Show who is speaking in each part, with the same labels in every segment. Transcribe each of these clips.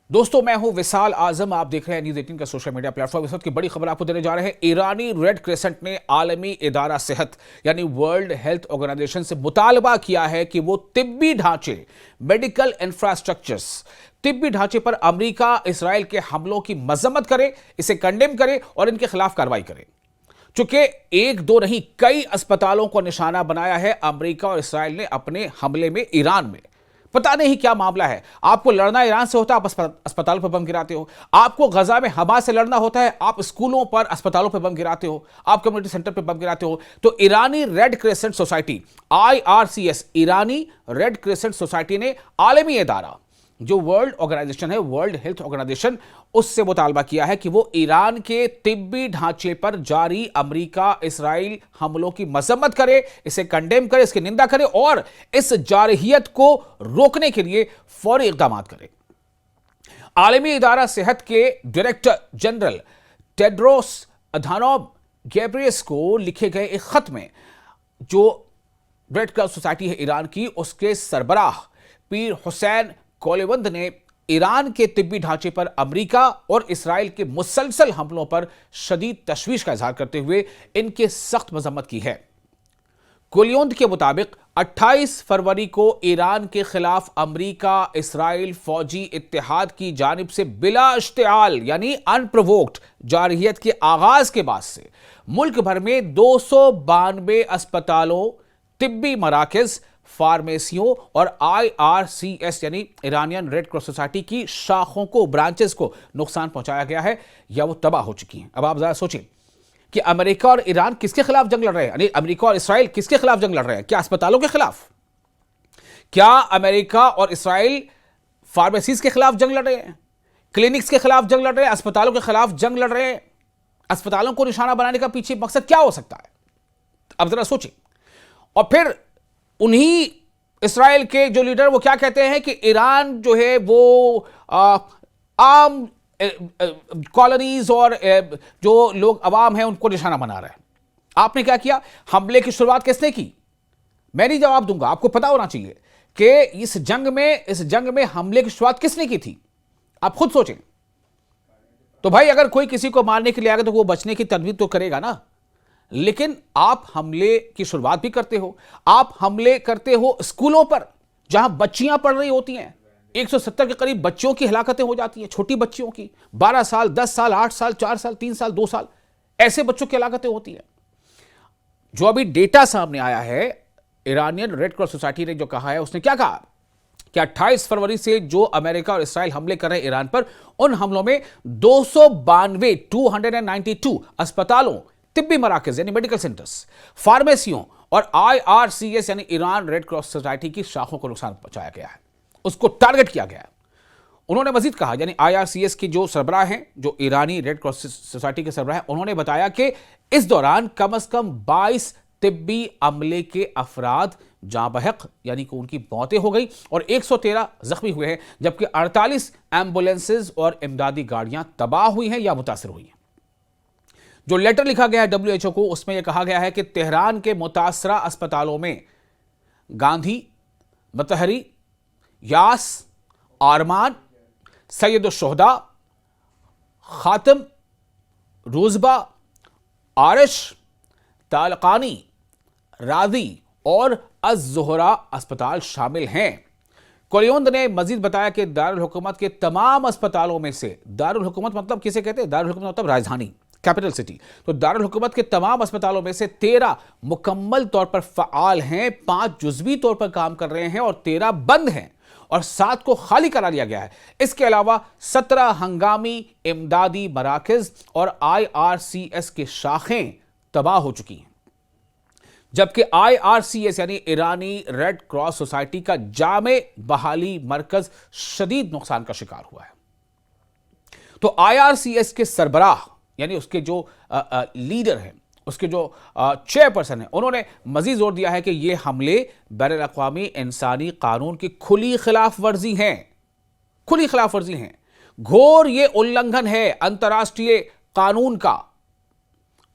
Speaker 1: दोस्तों, मैं हूं विशाल आजम। आप देख रहे हैं न्यूज़ 18 का सोशल मीडिया प्लेटफॉर्म। इस वक्त की बड़ी खबर आपको देने जा रहे हैं। ईरानी रेड क्रिसेंट ने आलमी इदारा सेहत यानी वर्ल्ड हेल्थ ऑर्गेनाइजेशन से मुतालबा किया है कि वो तिब्बी ढांचे, मेडिकल इंफ्रास्ट्रक्चर्स, तिब्बी ढांचे पर अमेरिका इसराइल के हमलों की मजम्मत करे, इसे कंडेम करे और इनके खिलाफ कार्रवाई करे। चूंकि एक दो नहीं, कई अस्पतालों को निशाना बनाया है अमेरिका और इसराइल ने अपने हमले में ईरान में। पता नहीं क्या मामला है। आपको लड़ना ईरान से होता है, आप अस्पतालों पर बम गिराते हो। आपको गजा में हमास से लड़ना होता है, आप स्कूलों पर, अस्पतालों पर बम गिराते हो, आप कम्युनिटी सेंटर पर बम गिराते हो। तो ईरानी रेड क्रिसेंट सोसाइटी IRCS, ईरानी रेड क्रिसेंट सोसाइटी ने आलमी इदारा जो वर्ल्ड ऑर्गेनाइजेशन है, वर्ल्ड हेल्थ ऑर्गेनाइजेशन, उससे मुतालबा किया है कि वो ईरान के तिब्बी ढांचे पर जारी अमेरिका इसराइल हमलों की मजम्मत करे, इसे कंडेम करे, इसकी निंदा करे और इस जारहियत को रोकने के लिए फौरी इकदाम करे। आलमी इदारा सेहत के डायरेक्टर जनरल टेड्रोस अधानोम गैब्रियस को लिखे गए एक खत में जो रेड क्रॉस सोसाइटी है ईरान की, उसके सरबराह पीर हुसैन कोलेवंद ने ईरान के तिब्बी ढांचे पर अमेरिका और इसराइल के मुसलसल हमलों पर शदीद तशवीश का इजहार करते हुए इनके सख्त मजम्मत की है। कोलियोंद के मुताबिक 28 फरवरी को ईरान के खिलाफ अमेरिका इसराइल फौजी इत्तेहाद की जानिब से बिला इश्तिआल यानी अनप्रोवोक्ड जारहियत के आगाज के बाद से मुल्क भर में 292 अस्पतालों, तिब्बी मराकज, फार्मेसियों और IRCS यानी ईरानियन रेड क्रॉस सोसाइटी की शाखों को, ब्रांचेस को नुकसान पहुंचाया गया है या वो तबाह हो चुकी हैं। अब आप जरा सोचें कि अमेरिका और ईरान किसके खिलाफ जंग लड़ रहे हैं, यानी अमेरिका और इसराइल किसके खिलाफ जंग लड़ रहे हैं? क्या अस्पतालों के खिलाफ? क्या अमेरिका और इसराइल फार्मेसीज के खिलाफ जंग लड़ रहे हैं, क्लिनिक्स के खिलाफ जंग लड़ रहे हैं, अस्पतालों के खिलाफ जंग लड़ रहे हैं? अस्पतालों को निशाना बनाने का पीछे मकसद क्या हो सकता है? अब जरा सोचें। और फिर उन्हीं इसराइल के जो लीडर वो क्या कहते हैं कि ईरान जो है वो आम कॉलोनीज और जो लोग अवाम हैं उनको निशाना बना रहा है। आपने क्या किया? हमले की शुरुआत किसने की? मैं नहीं जवाब दूंगा, आपको पता होना चाहिए कि इस जंग में हमले की शुरुआत किसने की थी। आप खुद सोचें। तो भाई, अगर कोई किसी को मारने के लिए आएगा तो वो बचने की तदबीर तो करेगा ना। लेकिन आप हमले की शुरुआत भी करते हो। आप हमले करते हो स्कूलों पर जहां बच्चियां पढ़ रही होती हैं। 170 के करीब बच्चियों की हलाकतें हो जाती हैं, छोटी बच्चियों की, 12 साल, 10 साल, 8 साल, 4 साल, 3 साल, 2 साल, ऐसे बच्चों की हलाकतें होती हैं। जो अभी डेटा सामने आया है, ईरानियन रेड क्रॉस सोसाइटी ने जो कहा है, उसने क्या कहा कि 28 फरवरी से जो अमेरिका और इसराइल हमले कर रहे हैं ईरान पर, उन हमलों में 292 अस्पतालों, तिब्बी मराकज यानी मेडिकल सेंटर्स, फार्मेसियों और IRCS यानी ईरान रेड क्रॉस सोसाइटी की शाखों को नुकसान पहुंचाया गया है, उसको टारगेट किया गया है। उन्होंने मजीद कहा, यानी IRCS की जो सरबराह हैं, जो ईरानी रेड क्रॉस सोसाइटी के सरबराह हैं, उन्होंने बताया कि इस दौरान कम से कम 22 तिब्बी अमले के अफराद जाँ बहक यानी कि उनकी मौतें हो गई और 113 जख्मी हुए हैं, जबकि 48 एम्बुलेंसेज और इमदादी गाड़ियां तबाह हुई हैं या मुतासर हुई हैं। जो लेटर लिखा गया है WHO को, उसमें यह कहा गया है कि तेहरान के मुतासरा अस्पतालों में गांधी, मतहरी, यास, आरमान, सैयद-उश-शुहदा, खातम, रूजबा, आरिश, तालकानी, राजी और अज़-ज़ुहरा अस्पताल शामिल हैं। कोलियोंद ने मजीद बताया कि दारुल हुकूमत के तमाम अस्पतालों में से, दारुल हुकूमत मतलब किसे कहते हैं? दारुल हुकूमत मतलब राजधानी, कैपिटल सिटी। तो दारुल हुकूमत के तमाम अस्पतालों में से 13 मुकम्मल तौर पर फ़आल हैं, 5 जुज़वी तौर पर काम कर रहे हैं और 13 बंद हैं और 7 को खाली करा लिया गया है। इसके अलावा 17 हंगामी इमदादी मराकज़ और IRCS के शाखें तबाह हो चुकी हैं, जबकि IRCS यानी ईरानी रेड क्रॉस सोसाइटी का जामे बहाली मरकज शदीद नुकसान का शिकार हुआ है। तो IRCS के सरबराह यानी उसके जो लीडर हैं, उसके जो चेयरपर्सन हैं, उन्होंने मजीद जोर दिया है कि ये हमले बैनुल-अक़वामी इंसानी कानून की खुली खिलाफ वर्जी हैं, खुली खिलाफ वर्जी हैं, घोर ये उल्लंघन है अंतर्राष्ट्रीय कानून का,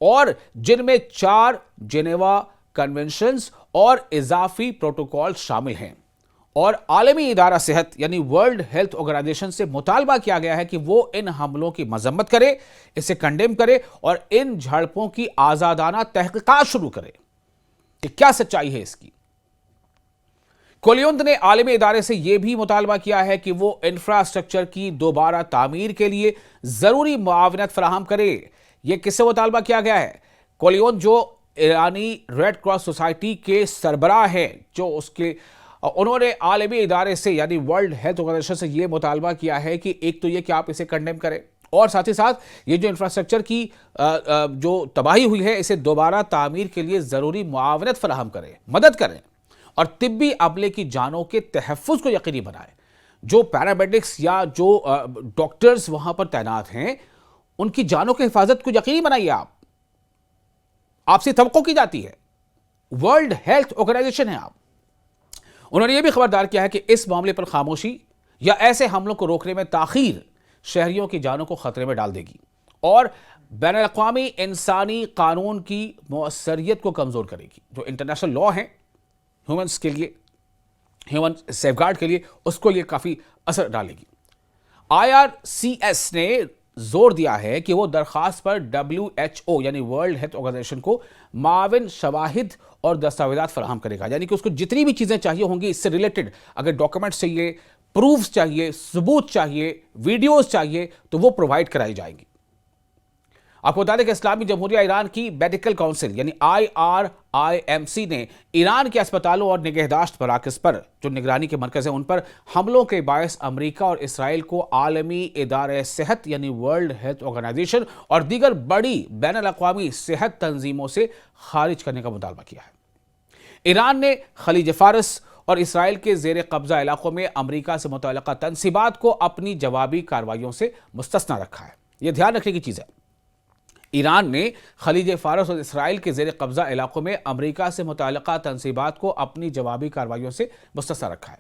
Speaker 1: और जिनमें 4 जेनेवा कन्वेंशंस और इजाफी प्रोटोकॉल शामिल हैं और आलमी इदारा सेहत यानी वर्ल्ड हेल्थ ऑर्गेनाइजेशन से मुतालबा किया गया है कि वो इन हमलों की मजम्मत करे, इसे कंडेम करे और इन झड़पों की आजादाना तहकीकात शुरू करे कि क्या सच्चाई है इसकी। कोलियोंद ने आलमी इदारे से यह भी मुतालबा किया है कि वो इंफ्रास्ट्रक्चर की दोबारा तामीर के लिए जरूरी मुआवनत फराहम करे। यह किससे मुतालबा किया गया है? कोलियोंद जो ईरानी रेड क्रॉस सोसाइटी के सरबराह हैं, जो उसके उन्होंने आलमी इदारे से यानी वर्ल्ड हेल्थ ऑर्गेनाइजेशन से यह मुतालबा किया है कि एक तो यह कि आप इसे कंडेम करें और साथ ही साथ ये जो इंफ्रास्ट्रक्चर की जो तबाही हुई है इसे दोबारा तामीर के लिए जरूरी मुआवनत फराहम करें, मदद करें और तिब्बी अमले की जानों के तहफ़्फ़ुज़ को यकीनी बनाएं। जो पैरामेडिक्स या जो डॉक्टर्स वहां पर तैनात हैं उनकी जानों की हिफाजत को यकीनी बनाइए। आपसे तवक्को की जाती है, वर्ल्ड हेल्थ ऑर्गेनाइजेशन है आप। उन्होंने यह भी खबरदार किया है कि इस मामले पर खामोशी या ऐसे हमलों को रोकने में ताखीर शहरियों की जानों को खतरे में डाल देगी और बैनुल-अक़वामी इंसानी कानून की मौसरियत को कमजोर करेगी। जो इंटरनेशनल लॉ है ह्यूमन्स के लिए, ह्यूमन सेफगार्ड के लिए, उसको ये काफी असर डालेगी। IRCS ने जोर दिया है कि वो दरखास्त पर WHO यानी वर्ल्ड हेल्थ ऑर्गेनाइजेशन को माविन शवाहिद और दस्तावेजात फराहम करेगा, यानी कि उसको जितनी भी चीजें चाहिए होंगी इससे रिलेटेड, अगर डॉक्यूमेंट्स चाहिए, प्रूफ्स चाहिए, सबूत चाहिए, वीडियोस चाहिए, तो वो प्रोवाइड कराई जाएंगी। आपको बता दें कि इस्लामी जमहूरिया ईरान की मेडिकल काउंसिल यानी IRIMC ने ईरान के अस्पतालों और निगहदाश्त मराकज़ पर जो निगरानी के मरकज़ हैं उन पर हमलों के बायस अमरीका और इसराइल को आलमी इदारे सेहत यानी वर्ल्ड हेल्थ ऑर्गेनाइजेशन और दीगर बड़ी बैनुल-अक़वामी सेहत तंजीमों से खारिज करने का मुतालबा किया है। ईरान ने खलीज फारस और इसराइल के ज़ेर कब्जा इलाकों में अमरीका से मुतल्लिक़ा तनसीबात को अपनी जवाबी कार्रवाइयों से मुस्तस्ना रखा है। यह ध्यान रखने की चीज़ है, ईरान ने खलीज फारस और इसराइल के ज़ेर कब्जा इलाकों में अमरीका से मुतल्लिक़ा तनसीबात को अपनी जवाबी कार्रवाइयों से मुस्तस्ना रखा है।